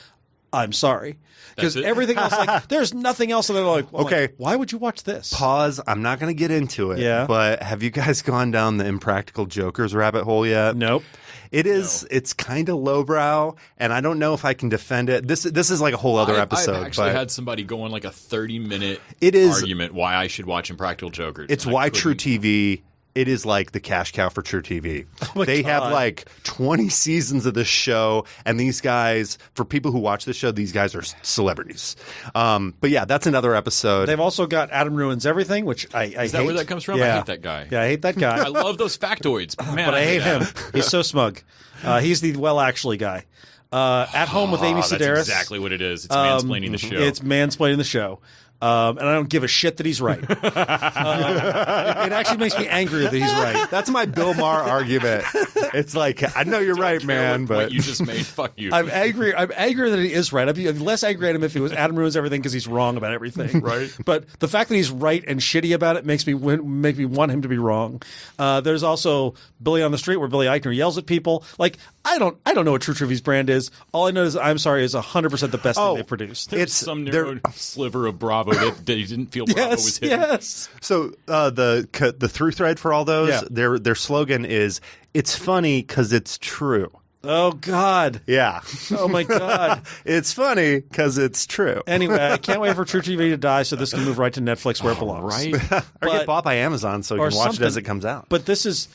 I'm sorry. Because everything else, like, there's nothing else. And they're like, well, okay, why would you watch this? Pause. I'm not going to get into it. Yeah. But have you guys gone down the Impractical Jokers rabbit hole yet? Nope. It is. No. It's kind of lowbrow, and I don't know if I can defend it. This is like a whole other episode. I've actually had somebody go on like a 30-minute argument why I should watch Impractical Jokers. It's why True TV. It is like the cash cow for True TV. They have like 20 seasons of this show, and these guys, for people who watch this show, these guys are celebrities. But yeah, that's another episode. They've also got Adam Ruins Everything, which I hate. Is that where that comes from? Yeah. I hate that guy. Yeah, I hate that guy. I love those factoids. Man, but I hate him. He's so smug. He's the actually guy. At Home with Amy Sedaris. That's exactly what it is. It's mansplaining the show. It's mansplaining the show. And I don't give a shit that he's right. It actually makes me angry that he's right. That's my Bill Maher argument. It's like, I know you're right, man, but what you just made, fuck you. I'm angry that he is right. I'd be less angry at him if it was Adam Ruins Everything because he's wrong about everything. Right. But the fact that he's right and shitty about it makes me want him to be wrong. There's also Billy on the Street where Billy Eichner yells at people. Like, I don't know what True TV's brand is. All I know is I'm sorry is 100% the best thing they've produced. It's some narrow sliver of Bravo that he didn't feel Bravo was hitting. Yes. So the through thread for all those, their slogan is, it's funny because it's true. Oh, God. Yeah. Oh, my God. It's funny because it's true. Anyway, I can't wait for True TV to die so this can move right to Netflix where it belongs. Right. Or get bought by Amazon so you can watch it as it comes out. But this is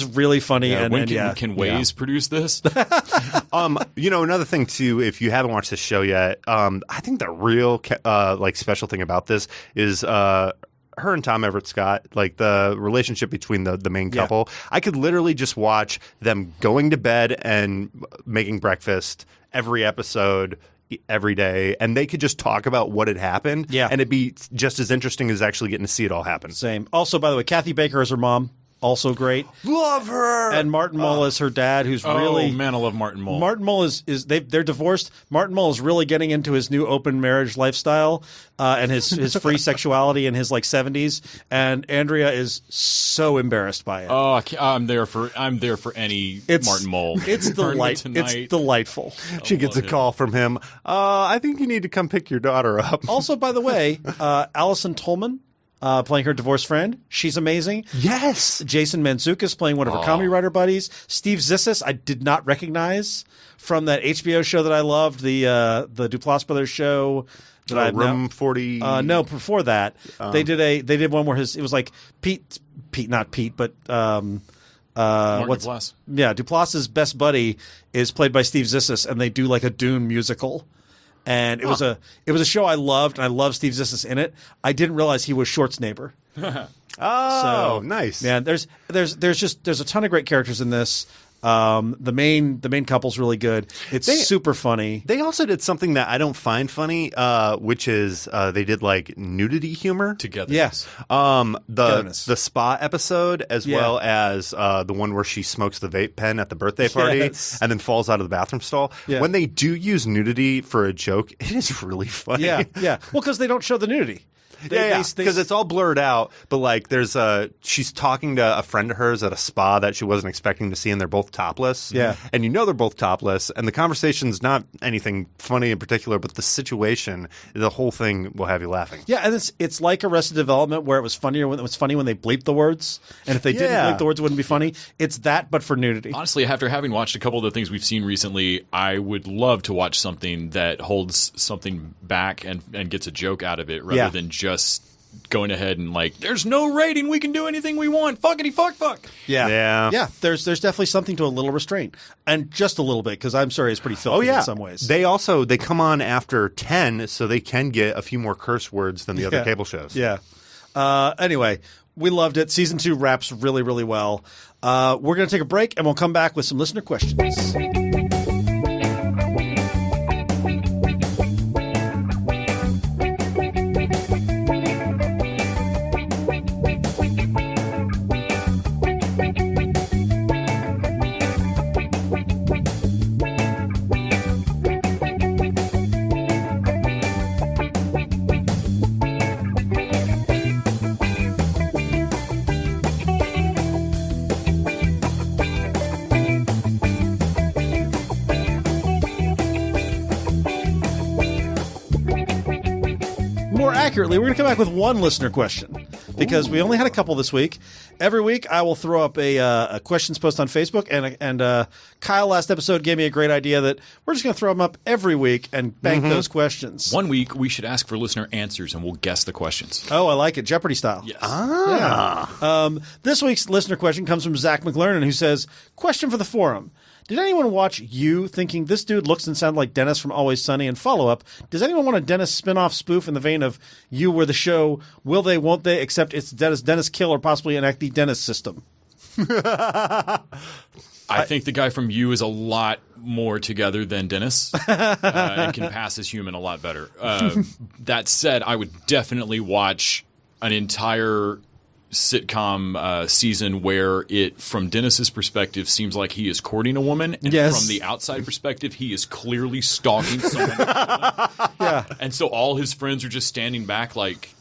really funny. Can Waze produce this? Another thing, too, if you haven't watched this show yet, I think the real special thing about this is her and Tom Everett Scott, like the relationship between the main couple. I could literally just watch them going to bed and making breakfast every episode every day, and they could just talk about what had happened, and it'd be just as interesting as actually getting to see it all happen. Same. Also, by the way, Kathy Baker is her mom. Also great. Love her. And Martin Mull is her dad, who's really... Oh, man, I love Martin Mull. Martin Mull they're divorced. Martin Mull is really getting into his new open marriage lifestyle and his free sexuality in his 70s. And Andrea is so embarrassed by it. Oh, I'm there for any Martin Mull. It's delightful. She gets a call from him. I think you need to come pick your daughter up. Also, by the way, Allison Tolman, playing her divorced friend. She's amazing. Yes. Jason Mantzoukas playing one of her comedy writer buddies. Steve Zissis, I did not recognize from that HBO show that I loved, the Duplass Brothers show. Room 40. No, before that, they did one where it was like not Pete, but Duplass. Yeah, Duplass's best buddy is played by Steve Zissis, and they do like a Dune musical. And it was a show I loved, and I love Steve Zissis in it. I didn't realize he was Short's neighbor. Nice. Yeah, there's a ton of great characters in this. The main couple's really good. It's super funny. They also did something that I don't find funny, which is they did like nudity humor together. Yes. The spa episode as well as the one where she smokes the vape pen at the birthday party and then falls out of the bathroom stall. Yeah. When they do use nudity for a joke, it is really funny. Yeah. Well, because they don't show the nudity. Because it's all blurred out, but like there's she's talking to a friend of hers at a spa that she wasn't expecting to see, and they're both topless. Yeah. And you know they're both topless, and the conversation's not anything funny in particular, but the situation, the whole thing will have you laughing. Yeah, and it's like Arrested Development, where it was funny when they bleeped the words, and if they didn't bleep the words, it wouldn't be funny. It's that, but for nudity. Honestly, after having watched a couple of the things we've seen recently, I would love to watch something that holds something back and gets a joke out of it, rather than just going ahead and like, there's no rating, we can do anything we want, fuckity fuck. Yeah. There's definitely something to a little restraint, and just a little bit, because I'm sorry, it's pretty filthy in some ways. They come on after 10, so they can get a few more curse words than the other cable shows. Yeah. Anyway, we loved it. Season 2 wraps really, really well. We're going to take a break, and we'll come back with some listener questions. Accurately, we're going to come back with one listener question, because we only had a couple this week. Every week, I will throw up a questions post on Facebook, and Kyle last episode gave me a great idea that we're just going to throw them up every week and bank those questions. One week, we should ask for listener answers, and we'll guess the questions. Oh, I like it. Jeopardy style. Yes. This week's listener question comes from Zach McLernan, who says, question for the forum. Did anyone watch You thinking this dude looks and sounds like Dennis from Always Sunny? And follow-up, does anyone want a Dennis spin-off spoof in the vein of You, where the show Will They, Won't They, except it's Dennis Kill or possibly enact the Dennis system? I think the guy from You is a lot more together than Dennis and can pass as human a lot better. That said, I would definitely watch an entire sitcom season where it, from Dennis's perspective, seems like he is courting a woman, and from the outside perspective, he is clearly stalking someone. And so all his friends are just standing back like,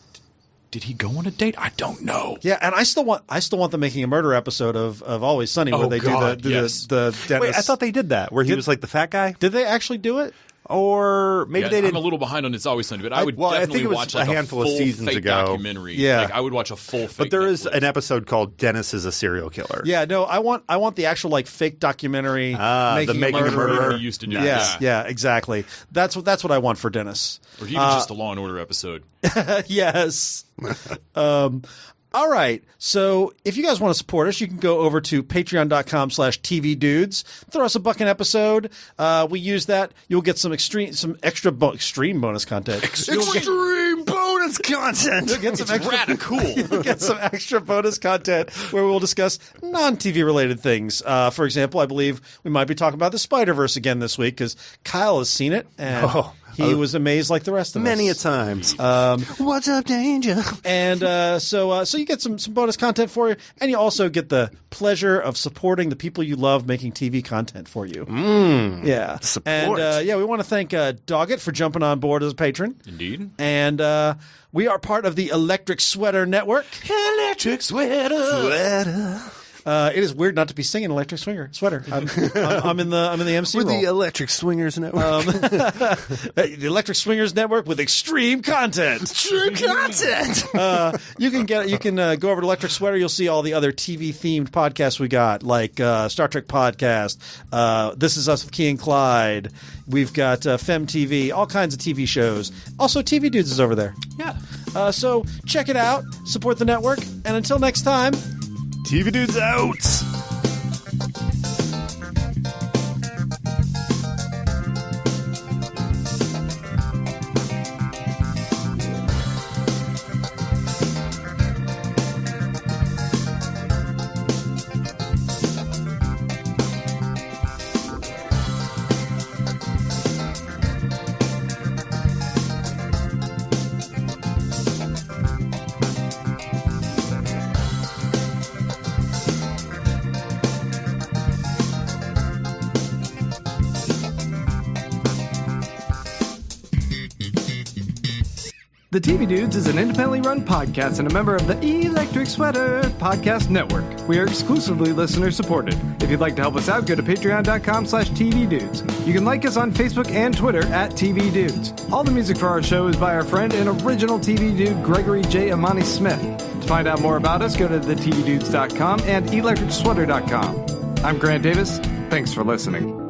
did he go on a date? I don't know. Yeah, and I still want the Making a Murder episode of Always Sunny where they do the Dennis. Wait, I thought they did that, where he was like the fat guy? Did they actually do it? Or maybe they didn't. I'm a little behind on It's Always Sunny, but I would definitely watch like a handful full of seasons fake ago. documentary. Yeah. Like, I would watch a full fake. But there is an episode called Dennis is a Serial Killer. Yeah, no, I want the actual like fake documentary Making a Murderer. We used to do. Yeah, exactly. That's what I want for Dennis. Or even just a Law and Order episode. Yes. All right. So if you guys want to support us, you can go over to patreon.com/tvdudes. Throw us a buck an episode. We use that. You'll get some extreme bonus content. Extreme bonus content. You'll get some It's radical. You'll get some extra bonus content where we'll discuss non-TV related things. For example, I believe we might be talking about the Spider-Verse again this week because Kyle has seen it and he was amazed like the rest of us. Many a times. What's up, danger? And so you get some bonus content for you, and you also get the pleasure of supporting the people you love making TV content for you. Yeah. Support. And we want to thank Doggett for jumping on board as a patron. Indeed. And we are part of the Electric Sweater Network. Electric sweater. It is weird not to be singing Electric Sweater. I'm in the MC With role. the Electric Swingers Network. The Electric Swingers Network with extreme content. Extreme content. You can go over to Electric Sweater. You'll see all the other TV themed podcasts we got, like Star Trek podcast. This Is Us with Key and Clyde. We've got Fem TV, all kinds of TV shows. Also, TV Dudes is over there. Yeah. So check it out. Support the network. And until next time. TV Dudes out. The TV Dudes is an independently run podcast and a member of the Electric Sweater Podcast Network. We are exclusively listener-supported. If you'd like to help us out, go to patreon.com/tvdudes. You can like us on Facebook and Twitter at TV Dudes. All the music for our show is by our friend and original TV dude, Gregory J. Amani Smith. To find out more about us, go to thetvdudes.com and electricsweater.com. I'm Grant Davis. Thanks for listening.